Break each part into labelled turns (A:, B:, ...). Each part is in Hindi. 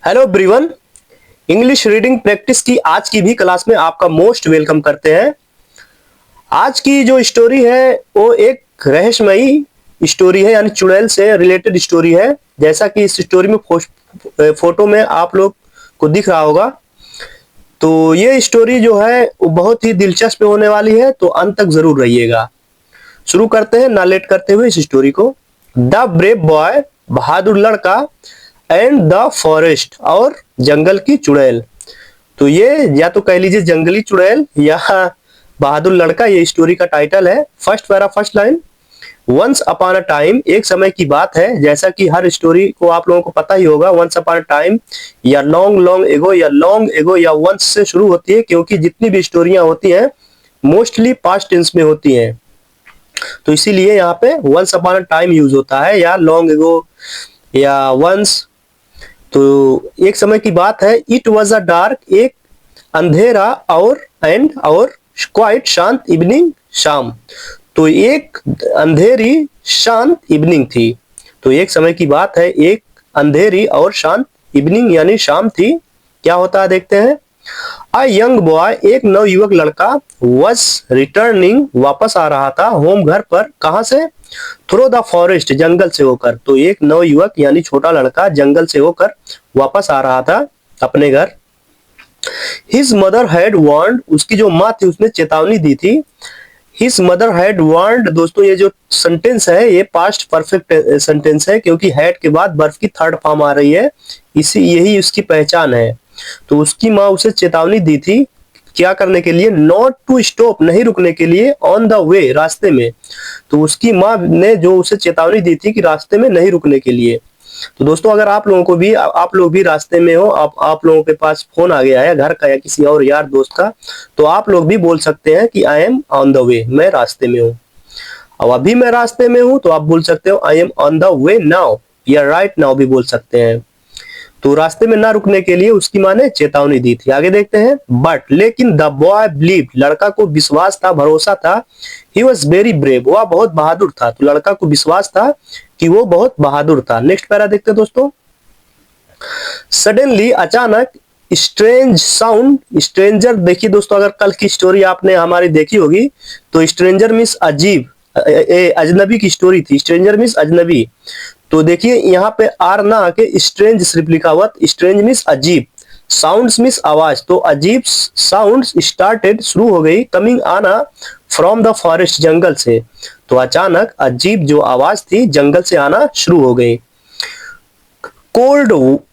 A: Hello everyone. English reading practice की आज की भी क्लास में आपका मोस्ट वेलकम करते हैं। आज की जो स्टोरी है वो एक रहस्यमयी स्टोरी है, यानी चुड़ैल से रिलेटेड स्टोरी है। जैसा कि इस स्टोरी में फोटो में आप लोग को दिख रहा होगा, तो ये स्टोरी जो है वो बहुत ही दिलचस्प होने वाली है, तो अंत तक जरूर रहिएगा। शुरू करते हैं ना लेट करते हुए इस स्टोरी को। द ब्रेव बॉय, बहादुर लड़का, एंड द फॉरेस्ट, और जंगल की चुड़ैल। तो ये या तो कह लीजिए जंगली चुड़ैल या बहादुर लड़का, ये स्टोरी का टाइटल है। First para first line, once upon a time, एक समय की बात है। जैसा कि हर स्टोरी को आप लोगों को पता ही होगा, वंस अपॉन अ टाइम या लॉन्ग लॉन्ग एगो या लॉन्ग एगो या वंस से शुरू होती है, क्योंकि जितनी भी स्टोरियां होती हैं मोस्टली पास्ट टेंस में होती हैं, तो इसीलिए यहाँ पे once upon a time use होता है, या लॉन्ग एगो या वंस। तो एक समय की बात है। इट वॉज अ डार्क, एक अंधेरा, और क्वाइट शांत इवनिंग, शाम। तो एक अंधेरी शांत इवनिंग थी। तो एक समय की बात है, एक अंधेरी और शांत इवनिंग यानी शाम थी। क्या होता है देखते हैं। अ यंग बॉय, एक नवयुवक लड़का, वॉज रिटर्निंग, वापस आ रहा था, होम, घर पर। कहां से? थ्रू द फॉरेस्ट, जंगल से होकर। तो एक नवयुवक यानी छोटा लड़का जंगल से होकर वापस आ रहा था अपने घर। हिज मदर हैड वार्नड, उसकी जो माँ थी उसने चेतावनी दी थी। हिज मदर हैड वार्नड, दोस्तों ये जो सेंटेंस है ये पास्ट परफेक्ट सेंटेंस है, क्योंकि हैड के बाद वर्ब की थर्ड फॉर्म आ रही है, इसी यही उसकी पहचान है। तो उसकी माँ उसे चेतावनी दी थी, क्या करने के लिए? नॉट टू स्टॉप, नहीं रुकने के लिए। ऑन द वे, रास्ते में। तो उसकी माँ ने जो उसे चेतावनी दी थी कि रास्ते में नहीं रुकने के लिए। तो दोस्तों अगर आप लोगों को भी, आप लोग भी रास्ते में हो, आप लोगों के पास फोन आ गया है घर का या किसी और यार दोस्त का, तो आप लोग भी बोल सकते हैं कि I am on the way, मैं रास्ते में हूँ। अब अभी मैं रास्ते में हूँ, तो आप बोल सकते हो I am on the way now, या राइट नाउ भी बोल सकते हैं। तो रास्ते में ना रुकने के लिए उसकी माँ ने चेतावनी दी थी। आगे देखते हैं। बट, लेकिन, द बॉय बिलीव, लड़का को विश्वास था, भरोसा था। ही वॉज वेरी ब्रेव, वह बहुत बहादुर था। तो लड़का को विश्वास था कि वो बहुत बहादुर था। नेक्स्ट पैरा देखते हैं दोस्तों। सडनली, अचानक, स्ट्रेंज साउंड, स्ट्रेंजर, देखिए दोस्तों अगर कल की स्टोरी आपने हमारी देखी होगी, तो स्ट्रेंजर मीन्स अजीब, अजनबी की स्टोरी थी। स्ट्रेंजर मीन्स अजनबी। तो देखिए यहाँ पे आर ना आके स्ट्रेंज सिर्फ लिखा हुआ, स्ट्रेंज मीन्स अजीब, साउंड्स मीन्स आवाज। तो अजीब साउंड्स स्टार्टेड, शुरू हो गई, कमिंग, आना, फ्रॉम द फॉरेस्ट, जंगल से। तो अचानक अजीब जो आवाज थी जंगल से आना शुरू हो गई। कोल्ड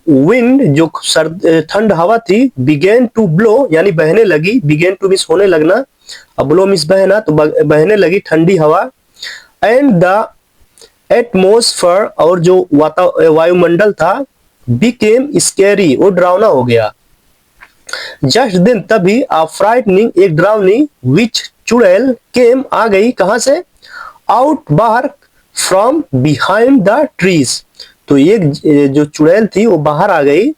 A: विंड, जो ठंड हवा थी, बिगेन टू ब्लो, यानी बहने लगी। बिगेन टू मीन्स होने लगना, अब ब्लो मीन्स बहना, तो बहने लगी ठंडी हवा। एंड द एटमोस्फेयर, और जो वायुमंडल था, बिकेम स्कैरी, वो डरावना हो गया। जस्ट देन, तभी, अ फ्राइटनिंग, एक डरावनी, विच, चुड़ैल, केम, आ गई, कहां से? आउट, बाहर, फ्रॉम बिहाइंड द ट्रीज। तो एक जो चुड़ैल थी वो बाहर आ गई,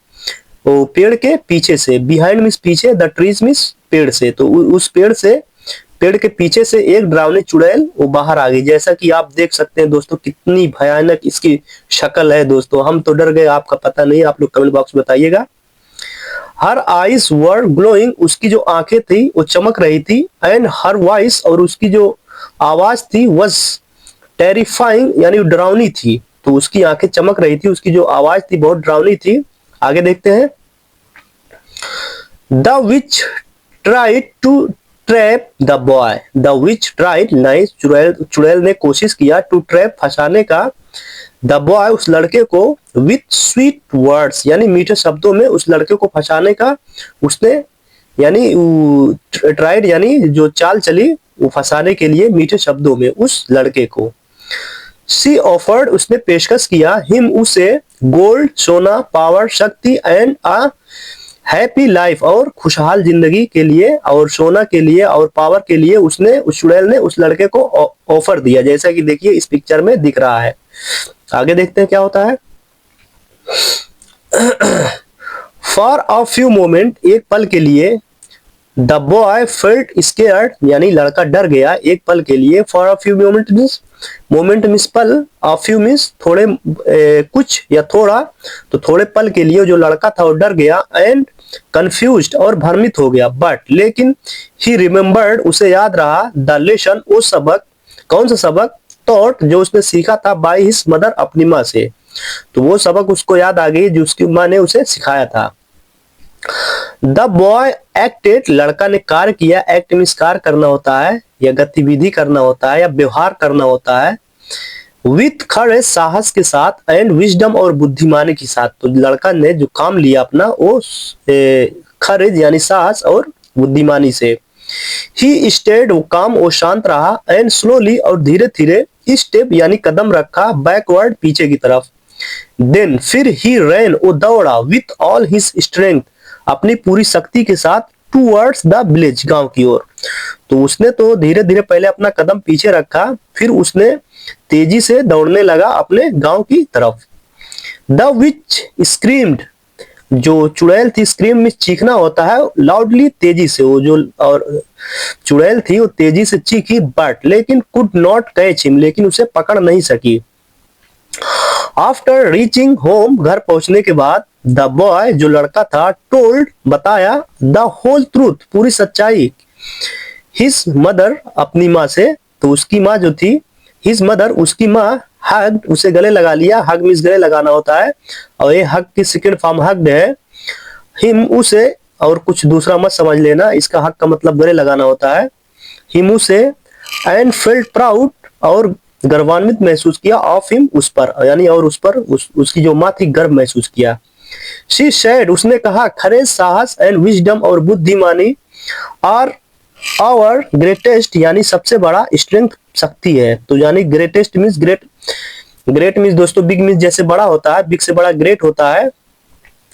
A: वो पेड़ के पीछे से। बिहाइंड मीन्स पीछे, द ट्रीज मीन्स पेड़ से। तो उस पेड़ के पीछे से एक डरावनी चुड़ैल वो बाहर आ गई। जैसा कि आप देख सकते हैं दोस्तों, कितनी भयानक इसकी शक्ल है दोस्तों, हम तो डर गए, आपका पता नहीं, आप लोग कमेंट बॉक्स में बताइएगा। हर आईज वर ग्लोइंग, उसकी जो आंखें थी वो चमक रही थी। एंड हर वॉइस, और उसकी जो आवाज थी, वॉज टेरिफाइंग, यानी डरावनी थी। तो उसकी आंखें चमक रही थी, उसकी जो आवाज थी बहुत डरावनी थी। आगे देखते हैं। The witch tried to trap the boy, the witch tried, नहीं, चुड़ैल ने कोशिश किया, टू ट्रैप, फंसाने का, द बॉय, उस लड़के को, विथ स्वीट वर्ड्स, यानी मीठे शब्दों में उस लड़के को फंसाने का उसने, यानी ट्राइड यानी जो चाल चली वो फंसाने के लिए मीठे शब्दों में उस लड़के को। सी ऑफर्ड, उसने पेशकश किया, हिम, उसे, गोल्ड, सोना, पावर, शक्ति, एंड अ हैप्पी लाइफ, और खुशहाल जिंदगी के लिए, और सोना के लिए, और पावर के लिए उसने, उस चुड़ैल ने उस लड़के को ऑफर दिया, जैसा कि देखिए इस पिक्चर में दिख रहा है। आगे देखते हैं क्या होता है। फॉर अ फ्यू मोमेंट, एक पल के लिए, द बॉय फेल्ट स्केयर्ड, यानी लड़का डर गया एक पल के लिए। For a few moment means moment means पल, अ फ्यू मीन्स थोड़े, कुछ या थोड़ा, तो थोड़े पल के लिए जो लड़का था वो डर गया, एंड कंफ्यूज्ड और भ्रमित हो गया, बट लेकिन ही रिमेम्बर्ड उसे याद रहा, द लेसन वो सबक, कौन सा सबक, थॉट जो उसने सीखा था, बाय हिज मदर अपनी माँ से, तो वो सबक उसको याद आ गई जो उसकी माँ ने उसे सिखाया था। द बॉय एक्टेड लड़का ने कार्य किया, एक्ट मीन्स कार्य करना होता है या गतिविधि करना होता है या व्यवहार करना होता है, विथ करेज साहस के साथ, एंड विजडम और बुद्धिमानी के साथ, तो लड़का ने जो काम लिया अपना वो करेज यानी साहस और बुद्धिमानी से। ही स्टेड वो काम वो शांत रहा, एंड स्लोली और धीरे धीरे स्टेप यानी कदम रखा, बैकवर्ड पीछे की तरफ, देन फिर ही रैन वो दौड़ा, विथ ऑल हिज स्ट्रेंथ अपनी पूरी शक्ति के साथ, टूवर्ड्स द विलेज गांव की ओर, तो उसने तो धीरे धीरे पहले अपना कदम पीछे रखा, फिर उसने तेजी से दौड़ने लगा अपने गांव की तरफ। द विच स्क्रीम्ड जो चुड़ैल थी, स्क्रीम में चीखना होता है, लाउडली तेजी से, वो जो और चुड़ैल थी वो तेजी से चीखी, बट लेकिन कुड नॉट कैच हिम लेकिन उसे पकड़ नहीं सकी। आफ्टर रीचिंग होम घर पहुंचने के बाद, द बॉय जो लड़का था, टोल्ड बताया, द होल ट्रूथ पूरी सच्चाई, हिज मदर अपनी माँ से, तो उसकी माँ जो थी, हिज मदर उसकी माँ, हग उसे गले लगा लिया, हग मीन्स गले लगाना होता है, और ये हग की सेकंड फॉर्म हग्ड है, हिम उसे, और कुछ दूसरा मत समझ लेना, इसका हग का मतलब गले लगाना होता है, हिम उसे, एंड फेल्ट प्राउड और गर्वान्वित महसूस किया, ऑफ हिम उस पर, यानी और उस पर, उसकी जो माँ थी गर्व महसूस किया। शी सेड उसने कहा, करेज साहस, एंड विजडम और बुद्धिमानी, आर आवर ग्रेटेस्ट यानी सबसे बड़ा स्ट्रेंथ शक्ति है, तो यानी greatest means great, great means दोस्तों बिग मीन्स जैसे बड़ा होता है, बिग से बड़ा ग्रेट होता है,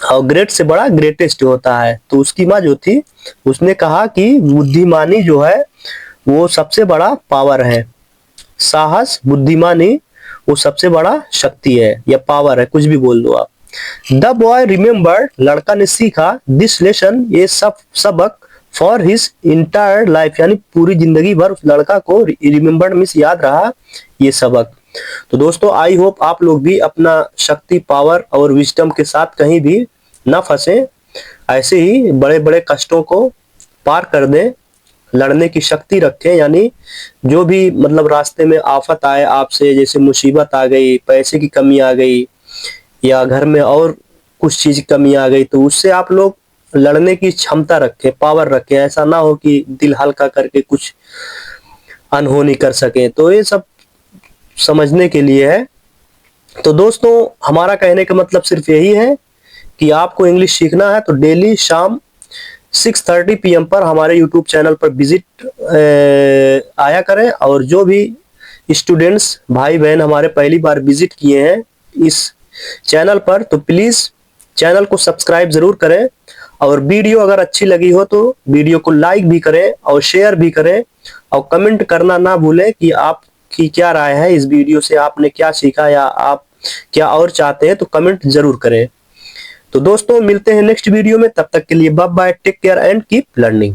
A: और ग्रेट से बड़ा ग्रेटेस्ट होता है, तो उसकी माँ जो थी उसने कहा कि बुद्धिमानी जो है वो सबसे बड़ा पावर है, साहस बुद्धिमानी वो सबसे बड़ा शक्ति है या पावर है, कुछ भी बोल दो आप। द बॉय रिमेम्बर्ड लड़का ने सीखा, दिस लेसन ये सबक, फॉर हिज इंटायर लाइफ यानी पूरी जिंदगी भर उस लड़का को रिमेम्बर्ड मीन्स याद रहा ये सबक। तो दोस्तों आई होप आप लोग भी अपना शक्ति, पावर और विजडम के साथ कहीं भी ना फंसे, ऐसे ही बड़े बड़े कष्टों को पार कर दें, लड़ने की शक्ति रखें, यानी जो भी मतलब रास्ते में आफत आए आपसे, जैसे मुसीबत आ गई, पैसे की कमी आ गई, या घर में और कुछ चीज की कमी आ गई, तो उससे आप लोग लड़ने की क्षमता रखें, पावर रखें, ऐसा ना हो कि दिल हल्का करके कुछ अनहोनी कर सके, तो ये सब समझने के लिए है। तो दोस्तों हमारा कहने का मतलब सिर्फ यही है कि आपको इंग्लिश सीखना है तो डेली शाम 6:30 PM पर हमारे YouTube चैनल पर विजिट आया करें, और जो भी स्टूडेंट्स भाई बहन हमारे पहली बार विजिट किए हैं इस चैनल पर, तो प्लीज चैनल को सब्सक्राइब जरूर करें, और वीडियो अगर अच्छी लगी हो तो वीडियो को लाइक भी करें और शेयर भी करें, और कमेंट करना ना भूलें कि आपकी क्या राय है इस वीडियो से, आपने क्या सीखा या आप क्या और चाहते हैं, तो कमेंट जरूर करें। तो दोस्तों मिलते हैं नेक्स्ट वीडियो में, तब तक के लिए bye bye, take care and keep learning.